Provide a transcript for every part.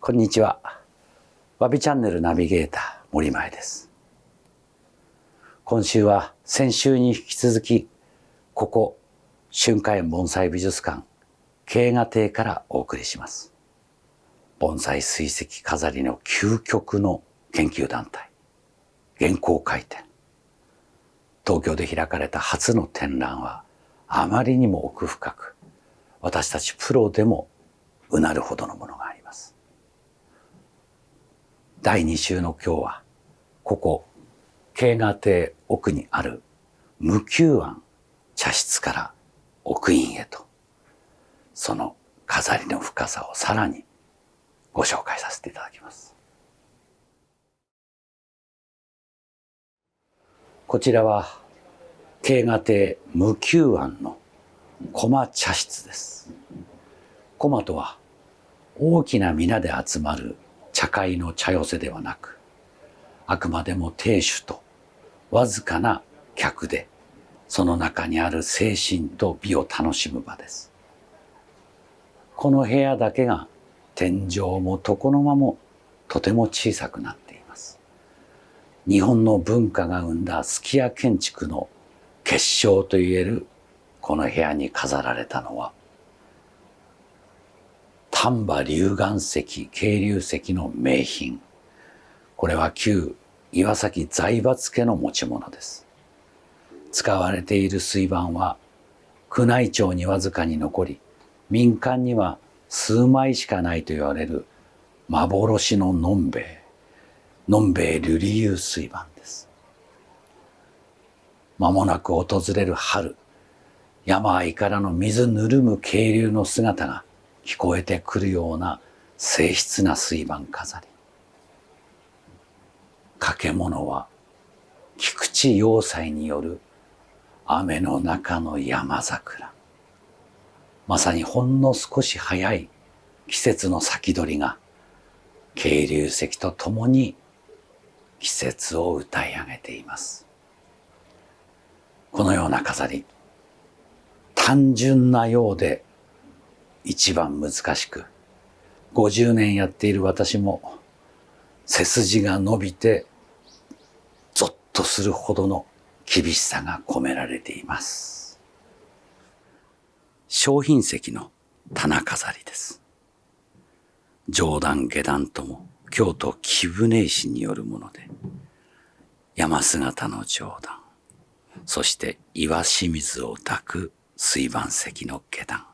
こんにちは。わびチャンネルナビゲーター森前です。今週は先週に引き続き、ここ春華園盆栽美術館慶賀亭からお送りします。盆栽水石飾りの究極の研究団体、原稿会展。東京で開かれた初の展覧はあまりにも奥深く、私たちプロでもうなるほどのものがあります。第2週の今日は、ここ慶賀亭奥にある無休庵茶室から奥院へと、その飾りの深さをさらにご紹介させていただきます。こちらは慶賀亭無休庵の駒茶室です。駒とは大きな皆で集まる茶会の茶寄せではなく、あくまでも亭主とわずかな客で、その中にある精神と美を楽しむ場です。この部屋だけが天井も床の間もとても小さくなっています。日本の文化が生んだ数寄屋建築の結晶といえるこの部屋に飾られたのは、丹波龍岩石、渓流石の名品。これは旧岩崎財閥家の持ち物です。使われている水盤は宮内庁にわずかに残り、民間には数枚しかないと言われる幻ののんべえ瑠璃釉水盤です。間もなく訪れる春、山あいからの水ぬるむ渓流の姿が聞こえてくるような静謐な水盤飾り。掛け物は菊池要塞による雨の中の山桜。まさにほんの少し早い季節の先取りが渓流石とともに季節を歌い上げています。このような飾り、単純なようで一番難しく、50年やっている私も背筋が伸びてゾッとするほどの厳しさが込められています。小品石の棚飾りです。上段下段とも京都貴船石によるもので、山姿の上段、そして岩清水を抱く水盤石の下段。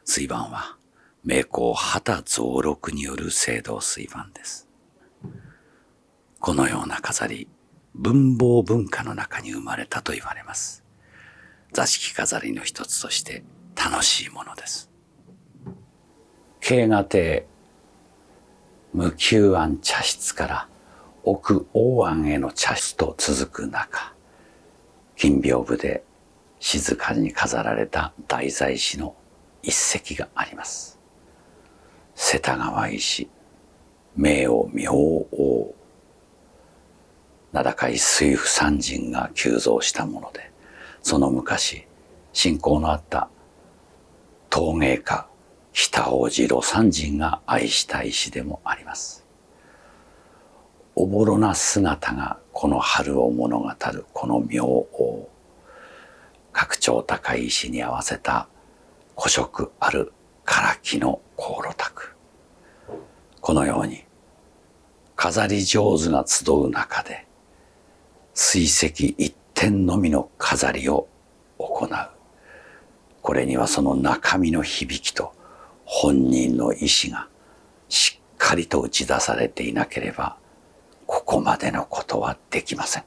水盤は名工畑蔵六による青銅水盤です。このような飾り、文房文化の中に生まれたと言われます。座敷飾りの一つとして楽しいものです。慶賀亭無休庵茶室から奥大庵への茶室と続く中、金屏風で静かに飾られた題材師の一席があります。世田川石、名誉明王。名高い水府山人が急増したもので、その昔、親交のあった陶芸家、北大路魯山人が愛した石でもあります。おぼろな姿がこの春を物語るこの明王。格調高い石に合わせた古色ある唐木の香炉卓。このように飾り上手が集う中で水石一点のみの飾りを行う。これにはその中身の響きと本人の意志がしっかりと打ち出されていなければ、ここまでのことはできません。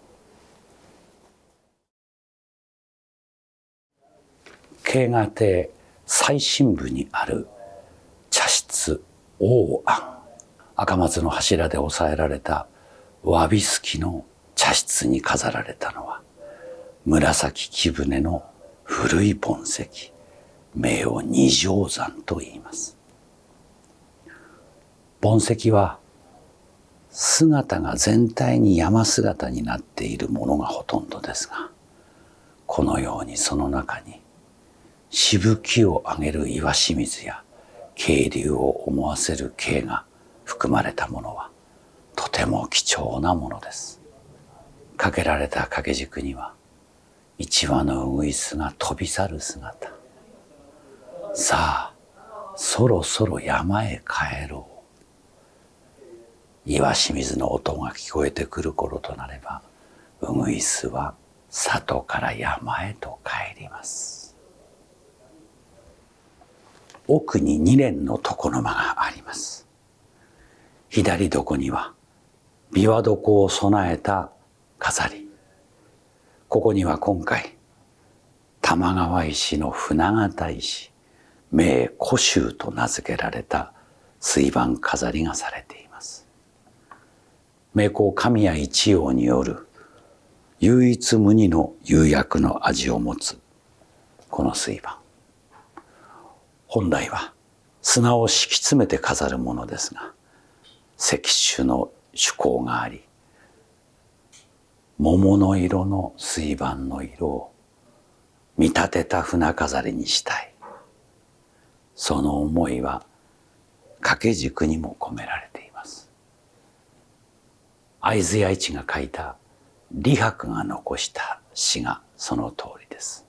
慶賀亭最深部にある茶室大庵。赤松の柱で抑えられたわびすきの茶室に飾られたのは、紫貴船の古い盆石、名を二条山と言います。盆石は姿が全体に山姿になっているものがほとんどですが、このようにその中にしぶきを上げる岩清水や渓流を思わせる景が含まれたものはとても貴重なものです。かけられた掛け軸には一羽のウグイスが飛び去る姿。さあ、そろそろ山へ帰ろう。岩清水の音が聞こえてくる頃となれば、ウグイスは里から山へと帰ります。奥に2連の床の間があります。左床には琵琶床を備えた飾り。ここには今回玉川石の船形石、名古舟と名付けられた水盤飾りがされています。名工神谷一葉による唯一無二の釉薬の味を持つこの水盤。本来は砂を敷き詰めて飾るものですが、石種の趣向があり、桃の色の水盤の色を見立てた船飾りにしたい。その思いは掛け軸にも込められています。会津屋一が書いた李白が残した詩がその通りです。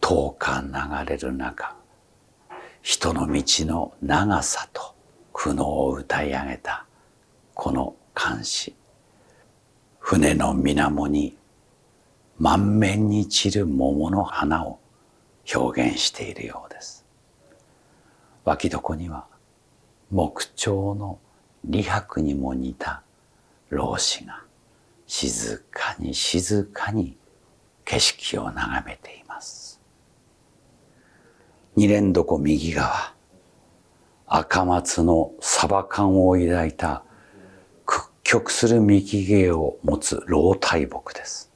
10日流れる中、人の道の長さと苦悩を歌い上げたこの漢詩。船の水面に満面に散る桃の花を表現しているようです。脇床には木彫の李白にも似た老子が静かに静かに景色を眺めています。二連床右側、赤松のサバ感を抱いた屈曲する幹芸を持つ老大木です。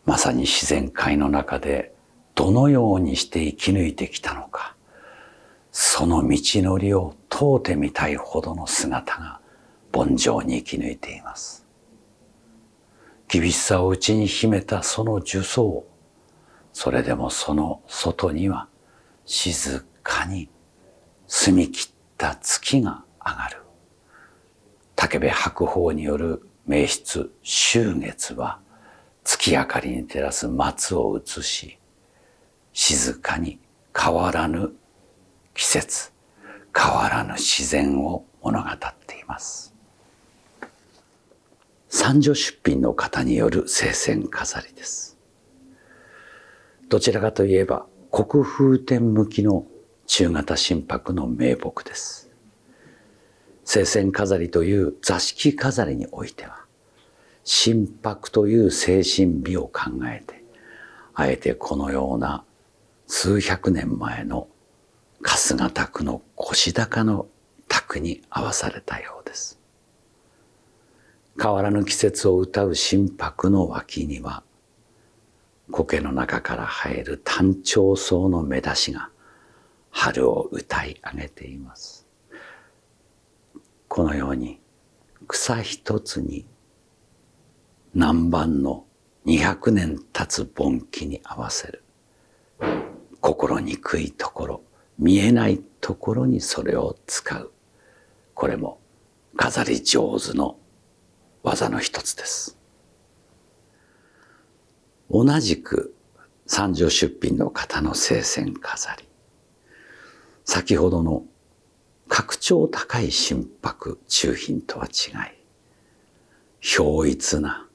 まさに自然界の中でどのようにして生き抜いてきたのか、その道のりを問うてみたいほどの姿が凡情に生き抜いています。厳しさを内に秘めたその樹層、それでもその外には静かに澄み切った月が上がる。武部白鵬による名筆「秋月」は月明かりに照らす松を映し、静かに変わらぬ季節、変わらぬ自然を物語っています。三女出品の方による聖泉飾りです。どちらかといえば国風展向きの中型心拍の名木です。聖泉飾りという座敷飾りにおいては、心拍という精神美を考えて、あえてこのような数百年前の春日宅の腰高の卓に合わされたようです。変わらぬ季節を歌う心拍の脇には、苔の中から生える単調草の目出しが春を歌い上げています。このように草一つに南蛮の200年経つ盆木に合わせる。心にくいところ、見えないところにそれを使う。これも飾り上手の技の一つです。同じく三女出品の方の聖泉飾り。先ほどの格調高い心拍中品とは違い、氷逸な、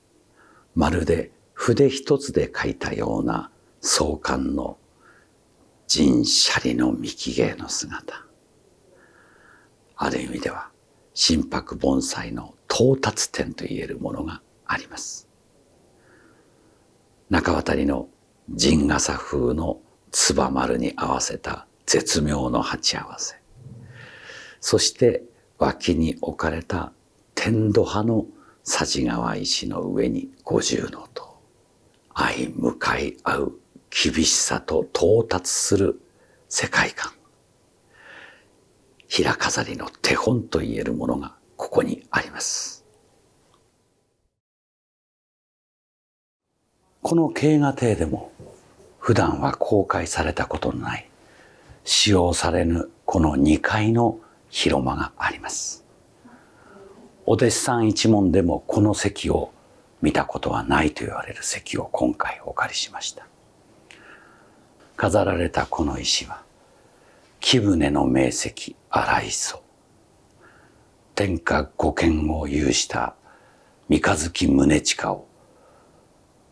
まるで筆一つで描いたような壮観の人舎利の幹芸の姿。ある意味では心拍盆栽の到達点といえるものがあります。中渡りの陣笠風のつば丸に合わせた絶妙の鉢合わせ。そして脇に置かれた天土派の佐治川石の上に50の塔。相向かい合う厳しさと到達する世界観。平飾りの手本といえるものがここにあります。この慶賀亭でも普段は公開されたことのない使用されぬこの2階の広間があります。お弟子さん一門でもこの席を見たことはないと言われる席を今回お借りしました。飾られたこの石は貴船の名石荒磯、天下五剣を有した三日月宗近を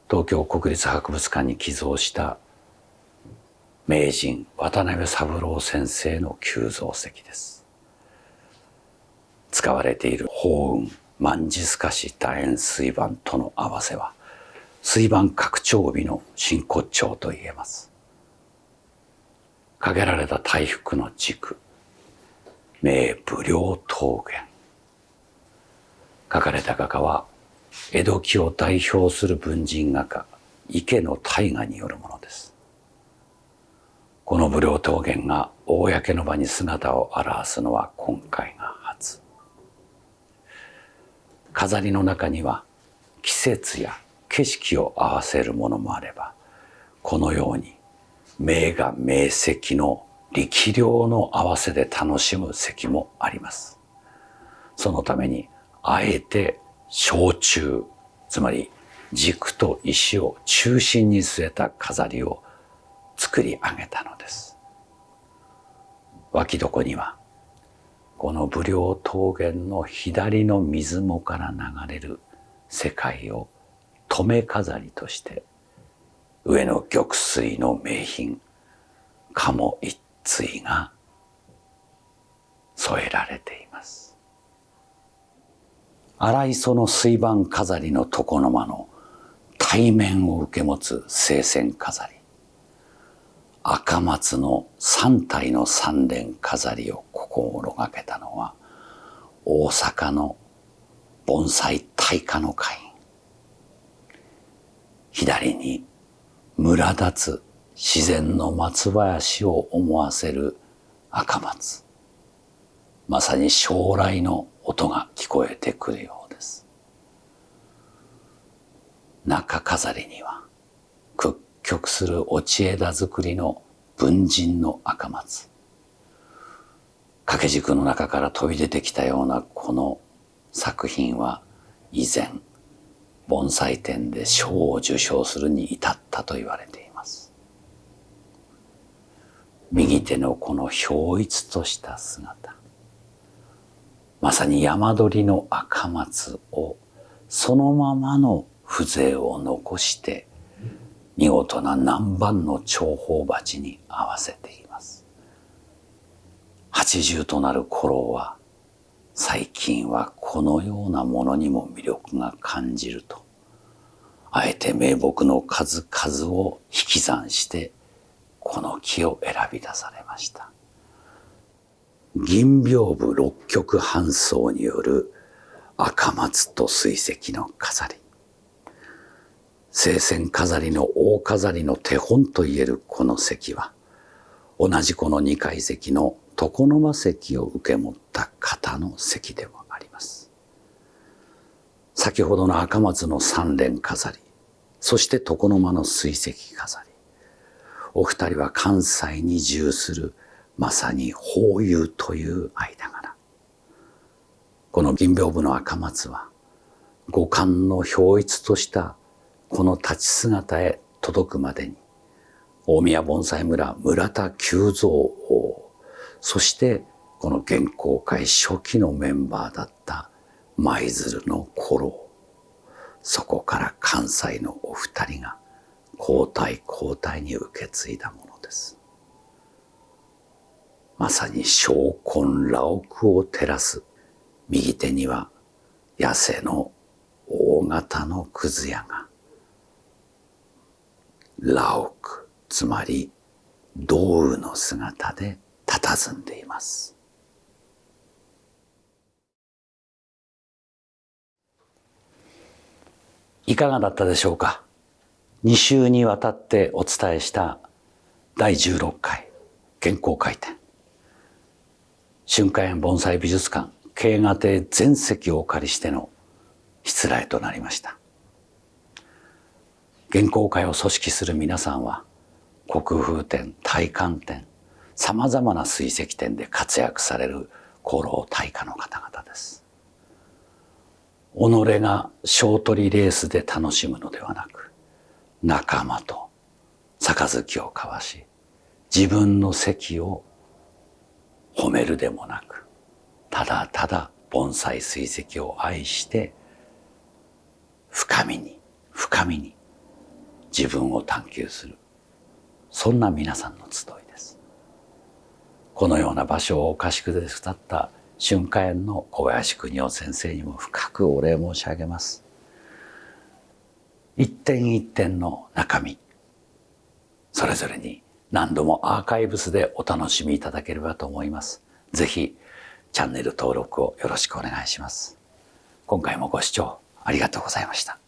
東京国立博物館に寄贈した名人渡辺三郎先生の旧蔵石です。使われている宝雲卍透かし楕円水盤との合わせは水盤拡張尾の真骨頂と言えます。かけられた大福の軸、名武陵桃源。書かれた画家は江戸期を代表する文人画家池大河によるものです。この武陵桃源が公の場に姿を現すのは今回が初。飾りの中には季節や景色を合わせるものもあれば、このように名画名石の力量の合わせで楽しむ石もあります。そのためにあえて小中、つまり軸と石を中心に据えた飾りを作り上げたのです。脇床にはこの武陵桃源の左の水面から流れる世界を留め飾りとして上野玉水の名品鴨一対が添えられています。荒磯の水盤飾りの床の間の対面を受け持つ聖線飾り、赤松の3体の三連飾りを心がけたのは大阪の盆栽大家の会員。左に村立つ自然の松林を思わせる赤松。まさに将来の音が聞こえてくるようです。中飾りには屈曲する落ち枝作りの文人の赤松。掛け軸の中から飛び出てきたようなこの作品は以前盆栽展で賞を受賞するに至ったと言われています。右手のこのひ一とした姿、まさに山鳥の赤松をそのままの風情を残して見事な南蛮の重宝鉢に合わせています。80となる頃は最近はこのようなものにも魅力が感じると、あえて名木の数々を引き算してこの木を選び出されました。銀屏風六曲半層による赤松と水石の飾り、聖線飾りの大飾りの手本といえるこの石は、同じこの二階石の床の間石を受け持った型の石でもあります。先ほどの赤松の三連飾り、そして床の間の水石飾り、お二人は関西に従するまさに法友という間柄。この銀屏風の赤松は五感のひ一としたこの立ち姿へ届くまでに大宮盆栽村村田久蔵王、そしてこの原稿会初期のメンバーだった舞鶴の古老、そこから関西のお二人が交代交代に受け継いだものです。まさに昇魂羅奥を照らす。右手には痩せの大型のくず屋が羅奥、つまり道具の姿で佇んでいます。いかがだったでしょうか。2週にわたってお伝えした第16回原稿会展、春華園盆栽美術館慶賀亭全席をお借りしての失礼となりました。原稿会を組織する皆さんは国風展、大観展、さまざまな水石店で活躍される功労大家の方々です。己が賞取レースで楽しむのではなく、仲間と杯を交わし、自分の席を褒めるでもなく、ただただ盆栽水石を愛して深みに深みに自分を探求する、そんな皆さんの集いです。このような場所をお貸しくださった春華園の小林邦夫先生にも深くお礼申し上げます。一点一点の中身、それぞれに何度もアーカイブスでお楽しみいただければと思います。ぜひチャンネル登録をよろしくお願いします。今回もご視聴ありがとうございました。